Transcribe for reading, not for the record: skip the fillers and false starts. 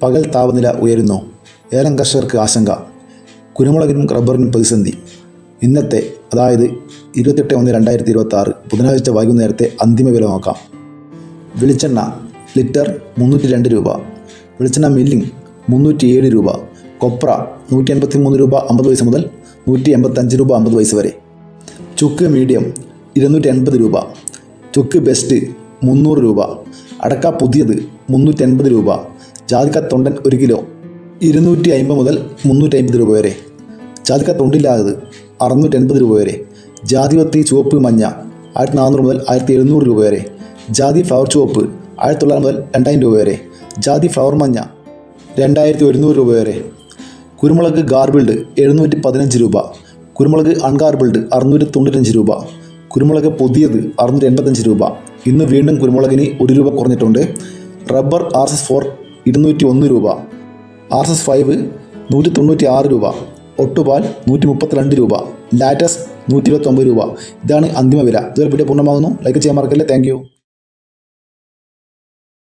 പകൽ താപനില ഉയരുന്നു. ഏലം കർഷകർക്ക് ആശങ്ക. കുരുമുളകിനും റബ്ബറിനും പ്രതിസന്ധി. ഇന്നത്തെ അതായത് 28/1/2026 ബുധനാഴ്ച വൈകുന്നേരത്തെ അന്തിമ വില നോക്കാം. വെളിച്ചെണ്ണ ലിറ്റർ 302 രൂപ. വെളിച്ചെണ്ണ മില്ലിംഗ് 307 രൂപ. കൊപ്ര 183 രൂപ 50 പൈസ മുതൽ 185 രൂപ 50 പൈസ വരെ. ചുക്ക് മീഡിയം 280 രൂപ. ചുക്ക് ബെസ്റ്റ് 300 രൂപ. അടക്ക പുതിയത് 380 രൂപ. ജാതിക്ക തൊണ്ടൻ 1 കിലോ 250 മുതൽ 350 രൂപ വരെ. ജാതിക്ക തൊണ്ടില്ലാത്തത് 680 രൂപ വരെ. ജാതിപത്തി ചുവപ്പ് മഞ്ഞ 1400 മുതൽ 1700 രൂപ വരെ. ജാതി ഫ്ലവർ ചുവപ്പ് 1900 മുതൽ 2000 രൂപ വരെ. ജാതി ഫ്ലവർ മഞ്ഞ 2100 രൂപ വരെ. കുരുമുളക് ഗാർബിൾഡ് 715 രൂപ. കുരുമുളക് അൺഗാർബിൾഡ് 695 രൂപ. കുരുമുളക് പുതിയത് 685 രൂപ. ഇന്ന് വീണ്ടും കുരുമുളകിന് 1 രൂപ കുറഞ്ഞിട്ടുണ്ട്. റബ്ബർ RSS4 201 രൂപ. RSS5 196 രൂപ. ഒട്ടുപാൽ 132 രൂപ. ലാറ്റസ് 129 രൂപ. ഇതാണ് അന്തിമ വില. ഇതുവരെ വീഡിയോ പൂർണ്ണമാകുന്നു. ലൈക്ക് ചെയ്യാൻ മറക്കല്ലേ. Thank you.